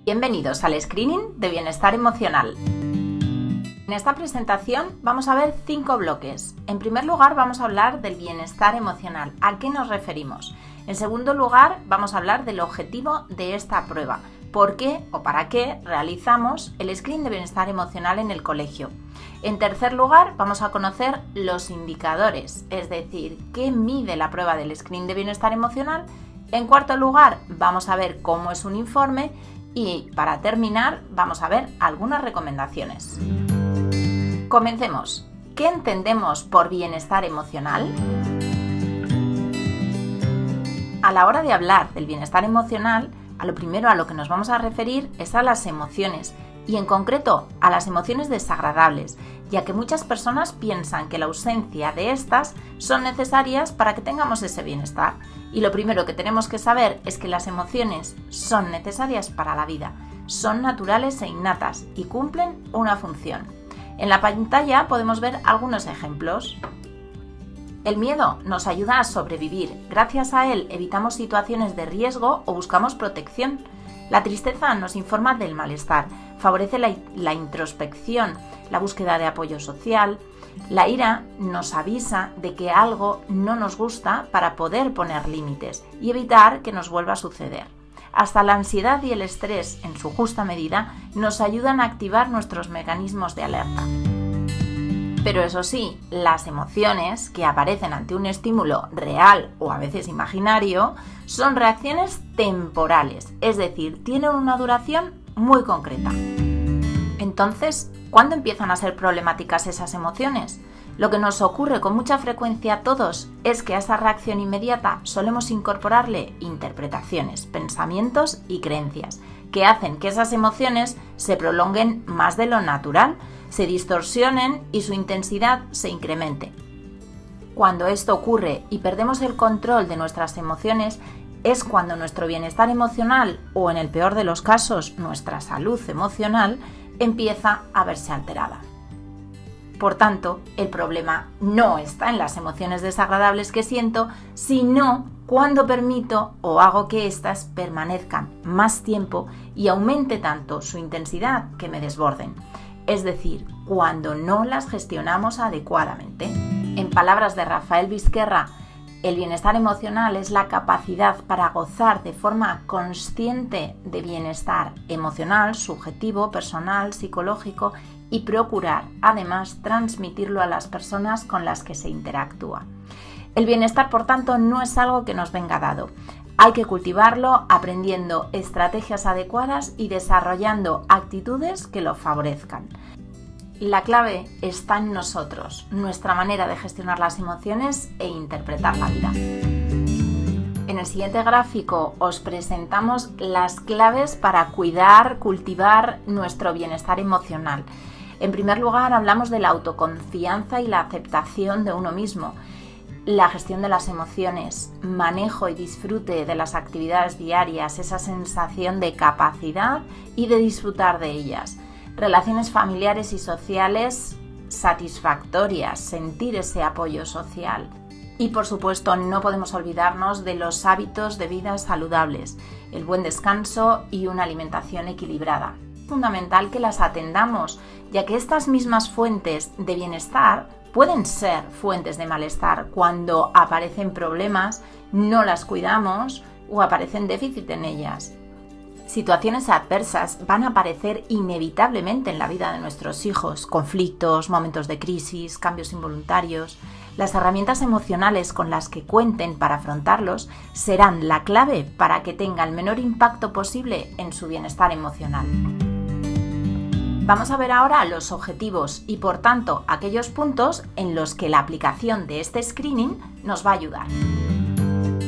Bienvenidos al Screening de Bienestar Emocional. En esta presentación vamos a ver 5 bloques. En primer lugar vamos a hablar del bienestar emocional. ¿A qué nos referimos? En segundo lugar vamos a hablar del objetivo de esta prueba. ¿Por qué o para qué realizamos el Screening de Bienestar Emocional en el colegio? En tercer lugar vamos a conocer los indicadores, es decir, qué mide la prueba del Screening de Bienestar Emocional. En cuarto lugar vamos a ver cómo es un informe y para terminar vamos a ver algunas recomendaciones. Comencemos. ¿Qué entendemos por bienestar emocional? A la hora de hablar del bienestar emocional, a lo primero a lo que nos vamos a referir es a las emociones y en concreto a las emociones desagradables, ya que muchas personas piensan que la ausencia de estas son necesarias para que tengamos ese bienestar. Y lo primero que tenemos que saber es que las emociones son necesarias para la vida, son naturales e innatas y cumplen una función. En la pantalla podemos ver algunos ejemplos. El miedo nos ayuda a sobrevivir. Gracias a él evitamos situaciones de riesgo o buscamos protección. La tristeza nos informa del malestar, favorece la introspección, la búsqueda de apoyo social. La ira nos avisa de que algo no nos gusta para poder poner límites y evitar que nos vuelva a suceder. Hasta la ansiedad y el estrés, en su justa medida, nos ayudan a activar nuestros mecanismos de alerta. Pero eso sí, las emociones que aparecen ante un estímulo real o a veces imaginario son reacciones temporales, es decir, tienen una duración muy concreta. Entonces, ¿cuándo empiezan a ser problemáticas esas emociones? Lo que nos ocurre con mucha frecuencia a todos es que a esa reacción inmediata solemos incorporarle interpretaciones, pensamientos y creencias que hacen que esas emociones se prolonguen más de lo natural, se distorsionen y su intensidad se incremente. Cuando esto ocurre y perdemos el control de nuestras emociones, es cuando nuestro bienestar emocional o, en el peor de los casos, nuestra salud emocional empieza a verse alterada. Por tanto, el problema no está en las emociones desagradables que siento, sino cuando permito o hago que éstas permanezcan más tiempo y aumente tanto su intensidad que me desborden. Es decir, cuando no las gestionamos adecuadamente. En palabras de Rafael Vizquerra, el bienestar emocional es la capacidad para gozar de forma consciente de bienestar emocional, subjetivo, personal, psicológico y procurar, además, transmitirlo a las personas con las que se interactúa. El bienestar, por tanto, no es algo que nos venga dado. Hay que cultivarlo aprendiendo estrategias adecuadas y desarrollando actitudes que lo favorezcan. La clave está en nosotros, nuestra manera de gestionar las emociones e interpretar la vida. En el siguiente gráfico os presentamos las claves para cuidar, cultivar nuestro bienestar emocional. En primer lugar, hablamos de la autoconfianza y la aceptación de uno mismo, la gestión de las emociones, manejo y disfrute de las actividades diarias, esa sensación de capacidad y de disfrutar de ellas. Relaciones familiares y sociales satisfactorias, sentir ese apoyo social. Y por supuesto no podemos olvidarnos de los hábitos de vida saludables, el buen descanso y una alimentación equilibrada. Es fundamental que las atendamos, ya que estas mismas fuentes de bienestar pueden ser fuentes de malestar cuando aparecen problemas, no las cuidamos o aparecen déficit en ellas. Situaciones adversas van a aparecer inevitablemente en la vida de nuestros hijos, conflictos, momentos de crisis, cambios involuntarios. Las herramientas emocionales con las que cuenten para afrontarlos serán la clave para que tenga el menor impacto posible en su bienestar emocional. Vamos a ver ahora los objetivos y, por tanto, aquellos puntos en los que la aplicación de este screening nos va a ayudar.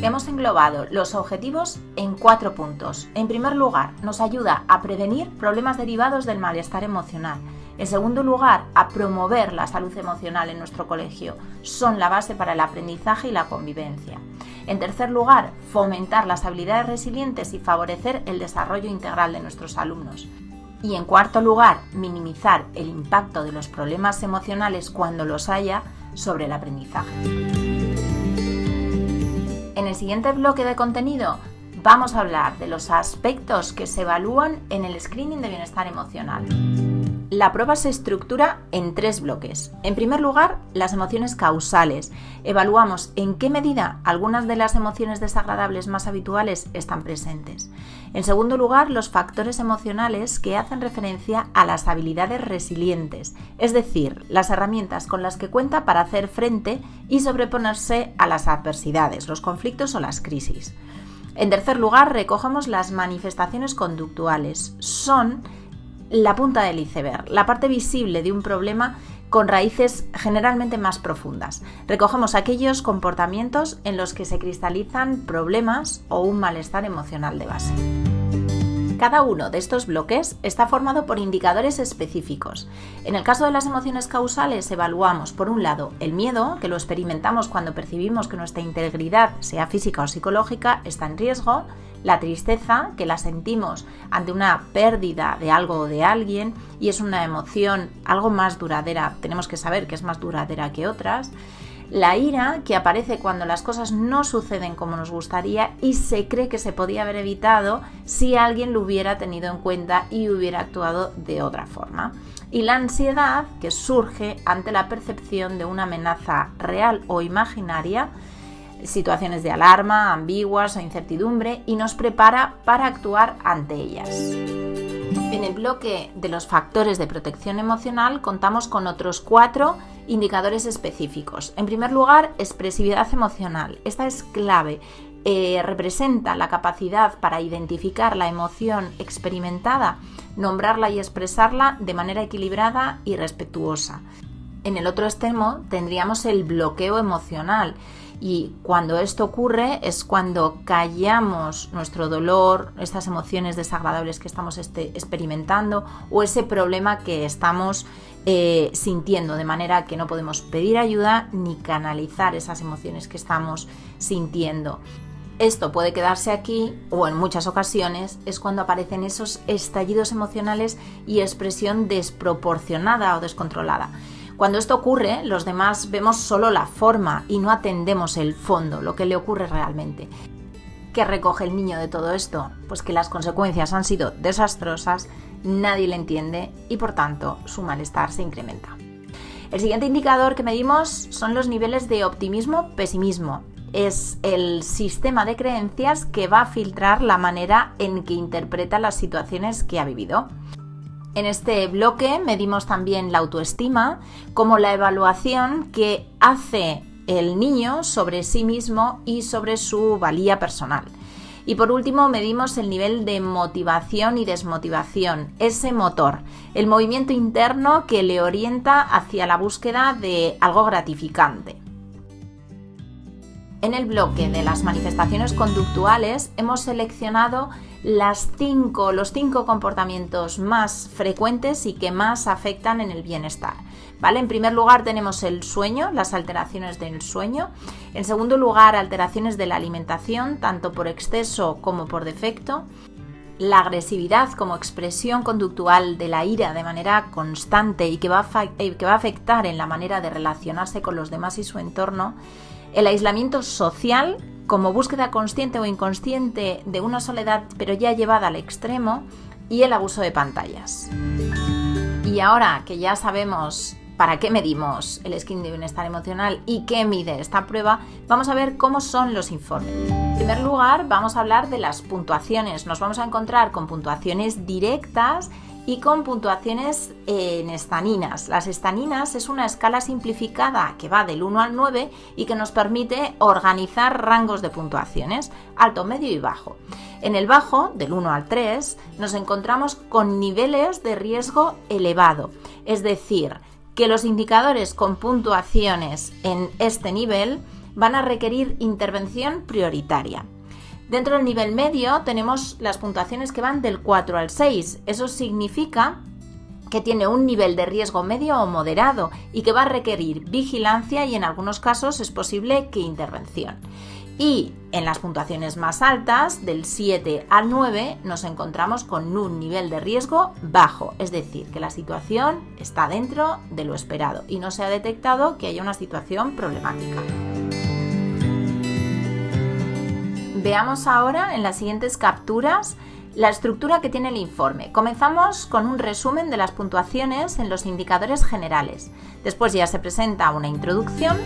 Hemos englobado los objetivos en 4 puntos. En primer lugar, nos ayuda a prevenir problemas derivados del malestar emocional. En segundo lugar, a promover la salud emocional en nuestro colegio. Son la base para el aprendizaje y la convivencia. En tercer lugar, fomentar las habilidades resilientes y favorecer el desarrollo integral de nuestros alumnos. Y en cuarto lugar, minimizar el impacto de los problemas emocionales cuando los haya sobre el aprendizaje. En el siguiente bloque de contenido vamos a hablar de los aspectos que se evalúan en el screening de bienestar emocional. La prueba se estructura en 3 bloques. En primer lugar, las emociones causales. Evaluamos en qué medida algunas de las emociones desagradables más habituales están presentes. En segundo lugar, los factores emocionales que hacen referencia a las habilidades resilientes, es decir, las herramientas con las que cuenta para hacer frente y sobreponerse a las adversidades, los conflictos o las crisis. En tercer lugar, recogemos las manifestaciones conductuales. Son la punta del iceberg, la parte visible de un problema con raíces generalmente más profundas. Recogemos aquellos comportamientos en los que se cristalizan problemas o un malestar emocional de base. Cada uno de estos bloques está formado por indicadores específicos. En el caso de las emociones causales evaluamos, por un lado, el miedo, que lo experimentamos cuando percibimos que nuestra integridad, sea física o psicológica, está en riesgo, la tristeza, que la sentimos ante una pérdida de algo o de alguien y es una emoción algo más duradera, tenemos que saber que es más duradera que otras. La ira, que aparece cuando las cosas no suceden como nos gustaría y se cree que se podía haber evitado si alguien lo hubiera tenido en cuenta y hubiera actuado de otra forma. Y la ansiedad, que surge ante la percepción de una amenaza real o imaginaria, situaciones de alarma, ambiguas o incertidumbre, y nos prepara para actuar ante ellas. En el bloque de los factores de protección emocional contamos con otros 4 indicadores específicos. En primer lugar, expresividad emocional. Esta es clave. Representa la capacidad para identificar la emoción experimentada, nombrarla y expresarla de manera equilibrada y respetuosa. En el otro extremo tendríamos el bloqueo emocional. Y cuando esto ocurre es cuando callamos nuestro dolor, estas emociones desagradables que estamos experimentando o ese problema que estamos sintiendo, de manera que no podemos pedir ayuda ni canalizar esas emociones que estamos sintiendo. Esto puede quedarse aquí o en muchas ocasiones es cuando aparecen esos estallidos emocionales y expresión desproporcionada o descontrolada. Cuando esto ocurre, los demás vemos solo la forma y no atendemos el fondo, lo que le ocurre realmente. ¿Qué recoge el niño de todo esto? Pues que las consecuencias han sido desastrosas, nadie le entiende y por tanto su malestar se incrementa. El siguiente indicador que medimos son los niveles de optimismo-pesimismo. Es el sistema de creencias que va a filtrar la manera en que interpreta las situaciones que ha vivido. En este bloque medimos también la autoestima como la evaluación que hace el niño sobre sí mismo y sobre su valía personal. Y por último medimos el nivel de motivación y desmotivación, ese motor, el movimiento interno que le orienta hacia la búsqueda de algo gratificante. En el bloque de las manifestaciones conductuales hemos seleccionado los 5 comportamientos más frecuentes y que más afectan en el bienestar. ¿Vale? En primer lugar tenemos el sueño, las alteraciones del sueño. En segundo lugar, alteraciones de la alimentación, tanto por exceso como por defecto. La agresividad como expresión conductual de la ira de manera constante y que va a afectar en la manera de relacionarse con los demás y su entorno. El aislamiento social como búsqueda consciente o inconsciente de una soledad pero ya llevada al extremo, y el abuso de pantallas. Y ahora que ya sabemos para qué medimos el screening de bienestar emocional y qué mide esta prueba, vamos a ver cómo son los informes. En primer lugar, vamos a hablar de las puntuaciones. Nos vamos a encontrar con puntuaciones directas y con puntuaciones en estaninas. Las estaninas es una escala simplificada que va del 1 al 9 y que nos permite organizar rangos de puntuaciones, alto, medio y bajo. En el bajo, del 1 al 3, nos encontramos con niveles de riesgo elevado, es decir, que los indicadores con puntuaciones en este nivel van a requerir intervención prioritaria. Dentro del nivel medio tenemos las puntuaciones que van del 4 al 6. Eso significa que tiene un nivel de riesgo medio o moderado y que va a requerir vigilancia y en algunos casos es posible que intervención. Y en las puntuaciones más altas, del 7 al 9, nos encontramos con un nivel de riesgo bajo, es decir, que la situación está dentro de lo esperado y no se ha detectado que haya una situación problemática. Veamos ahora en las siguientes capturas la estructura que tiene el informe. Comenzamos con un resumen de las puntuaciones en los indicadores generales. Después ya se presenta una introducción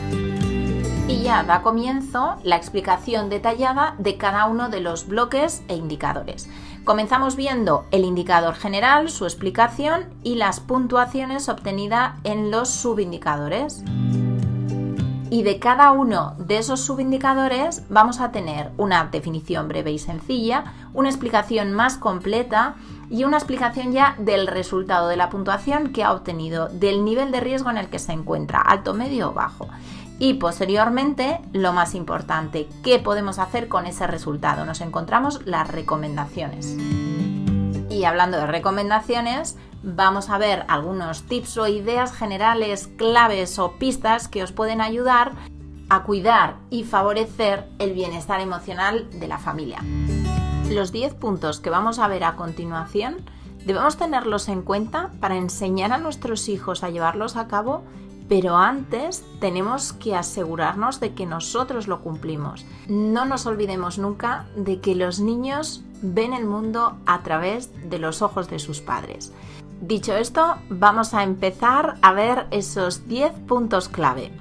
y ya da comienzo la explicación detallada de cada uno de los bloques e indicadores. Comenzamos viendo el indicador general, su explicación y las puntuaciones obtenidas en los subindicadores. Y de cada uno de esos subindicadores vamos a tener una definición breve y sencilla, una explicación más completa y una explicación ya del resultado de la puntuación que ha obtenido, del nivel de riesgo en el que se encuentra, alto, medio o bajo. Y posteriormente, lo más importante, ¿qué podemos hacer con ese resultado? Nos encontramos las recomendaciones. Y hablando de recomendaciones, vamos a ver algunos tips o ideas generales, claves o pistas que os pueden ayudar a cuidar y favorecer el bienestar emocional de la familia. Los 10 puntos que vamos a ver a continuación debemos tenerlos en cuenta para enseñar a nuestros hijos a llevarlos a cabo, pero antes tenemos que asegurarnos de que nosotros lo cumplimos. No nos olvidemos nunca de que los niños ven el mundo a través de los ojos de sus padres. Dicho esto, vamos a empezar a ver esos 10 puntos clave.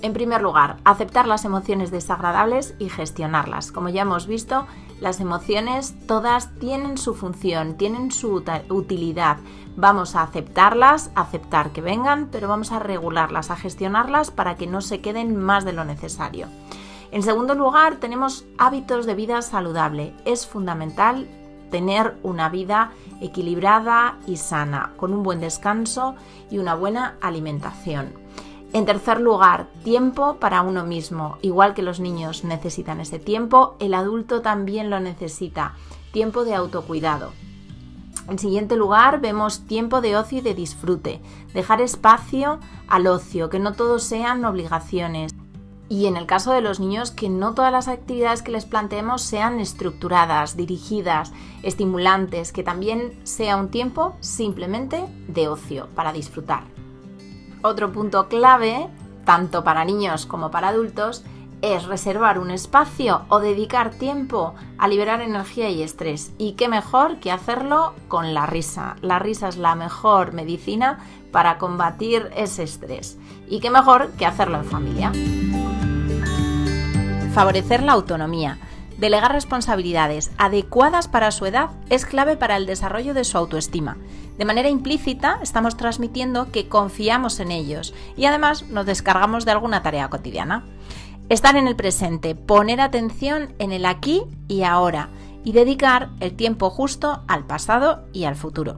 En primer lugar, aceptar las emociones desagradables y gestionarlas. Como ya hemos visto, las emociones todas tienen su función, tienen su utilidad. Vamos a aceptarlas, aceptar que vengan, pero vamos a regularlas, a gestionarlas para que no se queden más de lo necesario. En segundo lugar, tenemos hábitos de vida saludable. Es fundamental tener una vida equilibrada y sana, con un buen descanso y una buena alimentación. En tercer lugar, tiempo para uno mismo. Igual que los niños necesitan ese tiempo, el adulto también lo necesita. Tiempo de autocuidado. En siguiente lugar, vemos tiempo de ocio y de disfrute. Dejar espacio al ocio, que no todo sean obligaciones. Y en el caso de los niños, que no todas las actividades que les planteemos sean estructuradas, dirigidas, estimulantes, que también sea un tiempo simplemente de ocio para disfrutar. Otro punto clave, tanto para niños como para adultos, es reservar un espacio o dedicar tiempo a liberar energía y estrés. Y qué mejor que hacerlo con la risa. La risa es la mejor medicina para combatir ese estrés. Y qué mejor que hacerlo en familia. Favorecer la autonomía. Delegar responsabilidades adecuadas para su edad es clave para el desarrollo de su autoestima. De manera implícita estamos transmitiendo que confiamos en ellos y además nos descargamos de alguna tarea cotidiana. Estar en el presente, poner atención en el aquí y ahora y dedicar el tiempo justo al pasado y al futuro.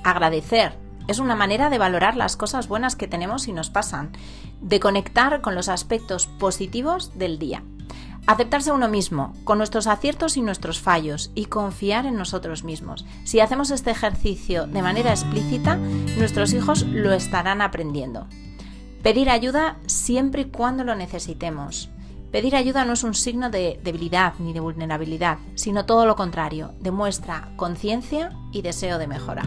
Agradecer. Es una manera de valorar las cosas buenas que tenemos y nos pasan, de conectar con los aspectos positivos del día. Aceptarse a uno mismo, con nuestros aciertos y nuestros fallos, y confiar en nosotros mismos. Si hacemos este ejercicio de manera explícita, nuestros hijos lo estarán aprendiendo. Pedir ayuda siempre y cuando lo necesitemos. Pedir ayuda no es un signo de debilidad ni de vulnerabilidad, sino todo lo contrario, demuestra conciencia y deseo de mejora.